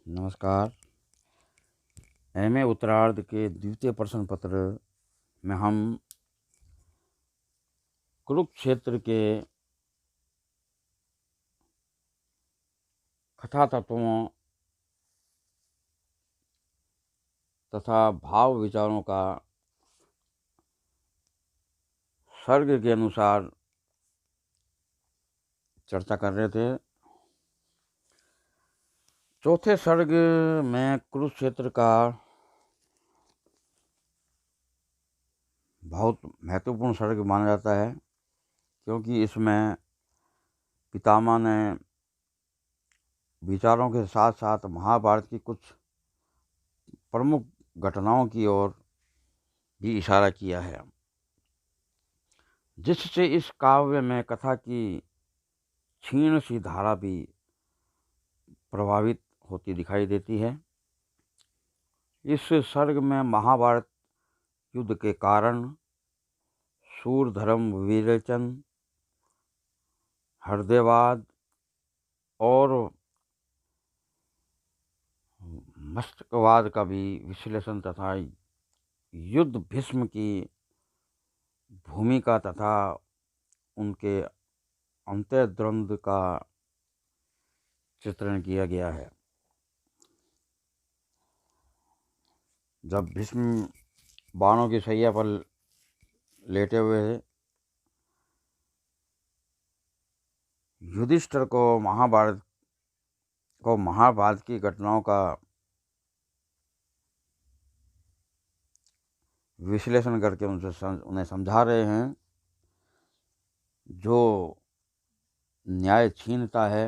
नमस्कार। एमए उत्तरार्ध के द्वितीय प्रश्न पत्र में हम कुरुक्षेत्र के कथा तत्वों तथा भाव विचारों का सर्ग के अनुसार चर्चा कर रहे थे। चौथे सर्ग में कुरुक्षेत्र का बहुत महत्वपूर्ण सर्ग माना जाता है, क्योंकि इसमें पितामह ने विचारों के साथ साथ महाभारत की कुछ प्रमुख घटनाओं की ओर भी इशारा किया है, जिससे इस काव्य में कथा की क्षीण सी धारा भी प्रभावित होती दिखाई देती है। इस सर्ग में महाभारत युद्ध के कारण, सूर धर्म विवेचन, हृदयवाद और मस्तकवाद का भी विश्लेषण तथा युद्ध भीष्म की भूमिका तथा उनके अंतर्द्वंद का चित्रण किया गया है। जब भीष्म बाणों की शैया पर लेटे हुए थे, युधिष्ठिर को महाभारत की घटनाओं का विश्लेषण करके उन्हें समझा रहे हैं। जो न्याय छीनता है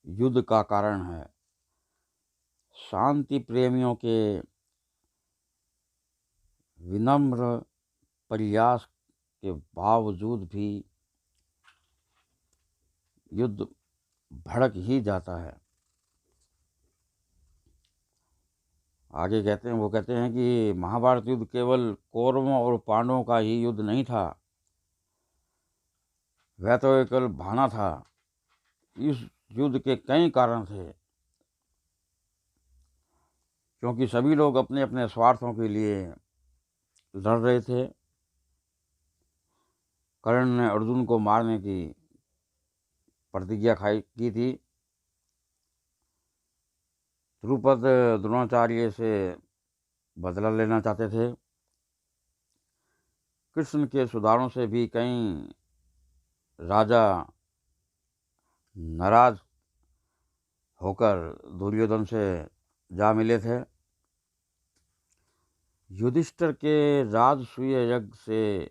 युद्ध का कारण है। शांति प्रेमियों के विनम्र प्रयास के बावजूद भी युद्ध भड़क ही जाता है। आगे वो कहते हैं कि महाभारत युद्ध केवल कौरवों और पांडवों का ही युद्ध नहीं था, वह तो एक बहाना था। इस युद्ध के कई कारण थे, क्योंकि सभी लोग अपने अपने स्वार्थों के लिए लड़ रहे थे। कर्ण ने अर्जुन को मारने की प्रतिज्ञा की थी। द्रुपद द्रोणाचार्य से बदला लेना चाहते थे। कृष्ण के सुधारों से भी कई राजा नाराज होकर दुर्योधन से जा मिले थे। युधिष्ठिर के राजसूय यज्ञ से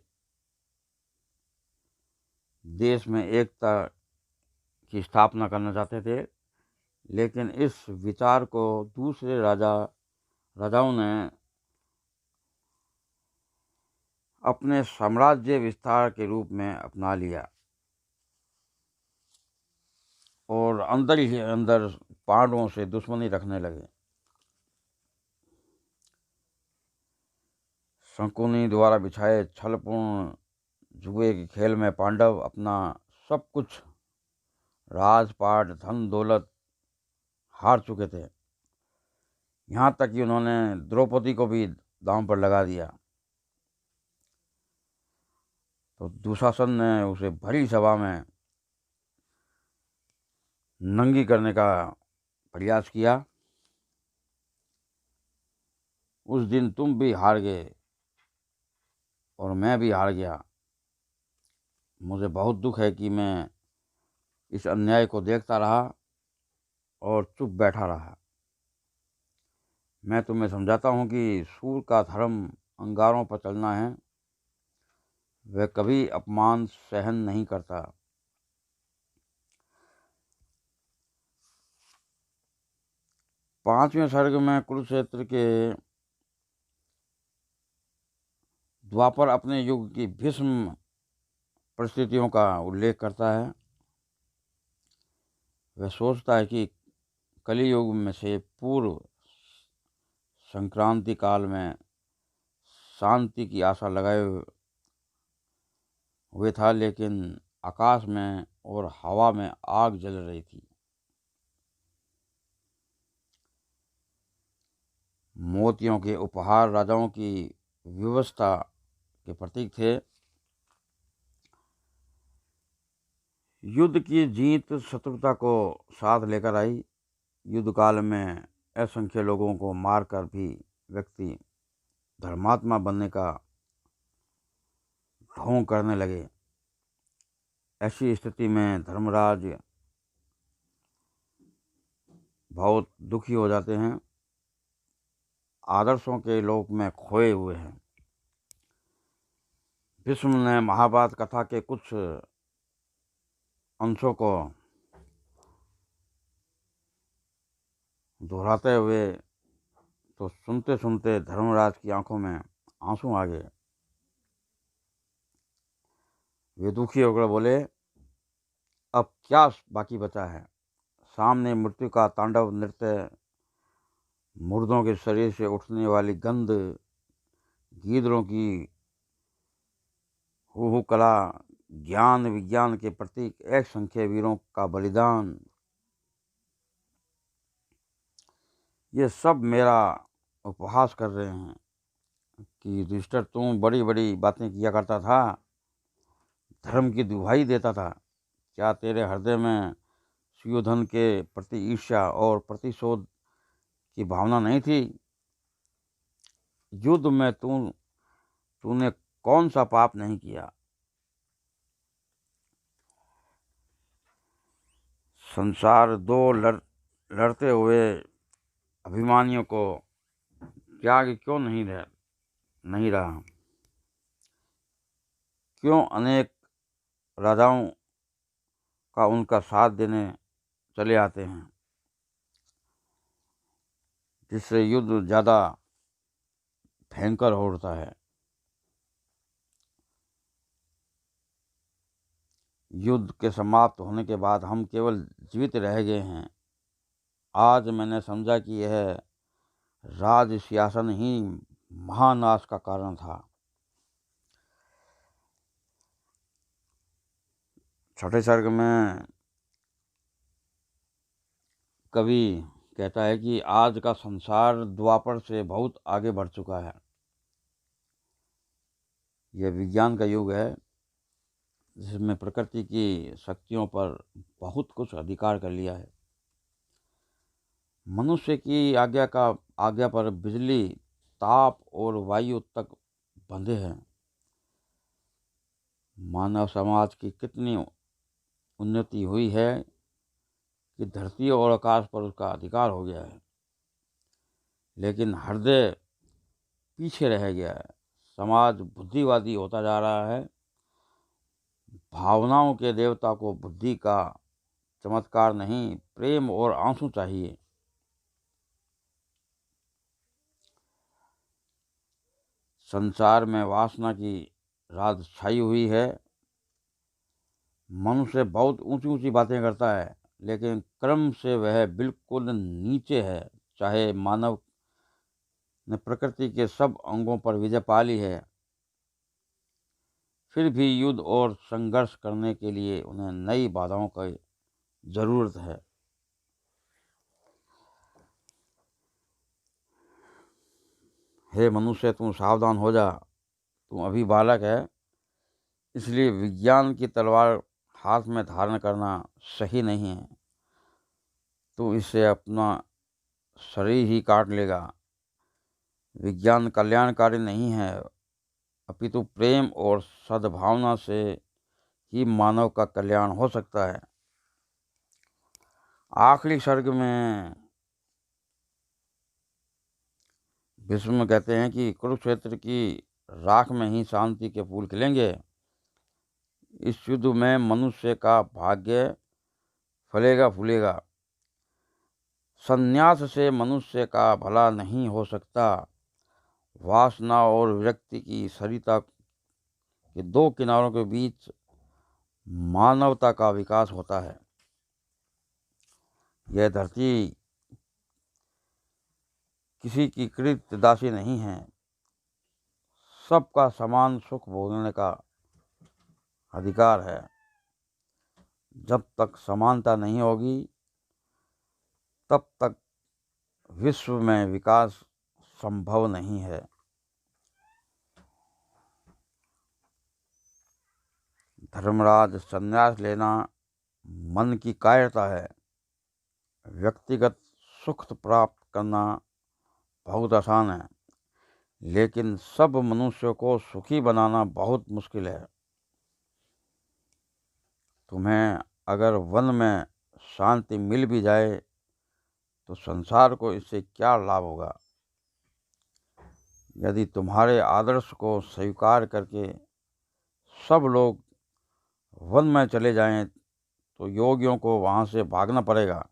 देश में एकता की स्थापना करना चाहते थे, लेकिन इस विचार को दूसरे राजाओं ने अपने साम्राज्य विस्तार के रूप में अपना लिया और अंदर ही अंदर पांडवों से दुश्मनी रखने लगे। शकुनी द्वारा बिछाए छलपूर्ण जुए के खेल में पांडव अपना सब कुछ, राजपाट, धन दौलत हार चुके थे। यहाँ तक कि उन्होंने द्रौपदी को भी दांव पर लगा दिया। तो दुशासन ने उसे भरी सभा में नंगी करने का प्रयास किया। उस दिन तुम भी हार गए और मैं भी हार गया। मुझे बहुत दुख है कि मैं इस अन्याय को देखता रहा और चुप बैठा रहा। मैं तुम्हें समझाता हूँ कि सूर का धर्म अंगारों पर चलना है। वह कभी अपमान सहन नहीं करता। पांचवें सर्ग में कुरुक्षेत्र के द्वापर अपने युग की भीष्म परिस्थितियों का उल्लेख करता है। वह सोचता है कि कलियुग में से पूर्व संक्रांति काल में शांति की आशा लगाए हुए था, लेकिन आकाश में और हवा में आग जल रही थी। मोतियों के उपहार राजाओं की व्यवस्था के प्रतीक थे। युद्ध की जीत शत्रुता को साथ लेकर आई। युद्ध काल में असंख्य लोगों को मारकर भी व्यक्ति धर्मात्मा बनने का ढोंग करने लगे। ऐसी स्थिति में धर्मराज बहुत दुखी हो जाते हैं, आदर्शों के लोक में खोए हुए हैं। भीष्म ने महाभारत कथा के कुछ अंशों को दोहराते हुए तो सुनते सुनते धर्मराज की आंखों में आंसू आ गए। वे दुखी होकर बोले, अब क्या बाकी बचा है? सामने मृत्यु का तांडव नृत्य, मुर्दों के शरीर से उठने वाली गंध, गीदड़ों की हू कला, ज्ञान विज्ञान के प्रतीक एक संख्य वीरों का बलिदान, ये सब मेरा उपहास कर रहे हैं कि युधिष्ठिर तुम बड़ी बड़ी बातें किया करता था, धर्म की दुहाई देता था। क्या तेरे हृदय में सुयोधन के प्रति ईर्ष्या और प्रतिशोध की भावना नहीं थी? युद्ध में तूने कौन सा पाप नहीं किया? संसार दो लड़ते हुए अभिमानियों को त्याग क्यों नहीं रहा? क्यों अनेक राजाओं का उनका साथ देने चले आते हैं, जिससे युद्ध ज़्यादा भयंकर हो उठता है। युद्ध के समाप्त होने के बाद हम केवल जीवित रह गए हैं। आज मैंने समझा कि यह राज सिंहासन ही महानाश का कारण था। छठे सर्ग में कवि कहता है कि आज का संसार द्वापर से बहुत आगे बढ़ चुका है। यह विज्ञान का युग है, जिसमें प्रकृति की शक्तियों पर बहुत कुछ अधिकार कर लिया है। मनुष्य की आज्ञा पर बिजली, ताप और वायु तक बंधे हैं। मानव समाज की कितनी उन्नति हुई है कि धरती और आकाश पर उसका अधिकार हो गया है, लेकिन हृदय पीछे रह गया है। समाज बुद्धिवादी होता जा रहा है। भावनाओं के देवता को बुद्धि का चमत्कार नहीं, प्रेम और आंसू चाहिए। संसार में वासना की रात छाई हुई है। मनुष्य बहुत ऊंची ऊंची बातें करता है, लेकिन कर्म से वह बिल्कुल नीचे है। चाहे मानव ने प्रकृति के सब अंगों पर विजय पा ली है, फिर भी युद्ध और संघर्ष करने के लिए उन्हें नई बाधाओं की जरूरत है। हे मनुष्य, तू सावधान हो जा। तू अभी बालक है, इसलिए विज्ञान की तलवार हाथ में धारण करना सही नहीं है। तू इससे अपना शरीर ही काट लेगा। विज्ञान कल्याणकारी नहीं है, अपितु प्रेम और सद्भावना से ही मानव का कल्याण हो सकता है। आखिरी सर्ग में भीष्म कहते हैं कि कुरुक्षेत्र की राख में ही शांति के फूल खिलेंगे। इस युद्ध में मनुष्य का भाग्य फलेगा फूलेगा। संन्यास से मनुष्य का भला नहीं हो सकता। वासना और विरक्ति की सरिता के दो किनारों के बीच मानवता का विकास होता है। यह धरती किसी की कृत दासी नहीं है। सबका समान सुख भोगने का अधिकार है। जब तक समानता नहीं होगी, तब तक विश्व में विकास संभव नहीं है। धर्मराज, संन्यास लेना मन की कायरता है। व्यक्तिगत सुख प्राप्त करना बहुत आसान है, लेकिन सब मनुष्यों को सुखी बनाना बहुत मुश्किल है। तुम्हें अगर वन में शांति मिल भी जाए तो संसार को इससे क्या लाभ होगा? यदि तुम्हारे आदर्श को स्वीकार करके सब लोग वन में चले जाएं तो योगियों को वहाँ से भागना पड़ेगा।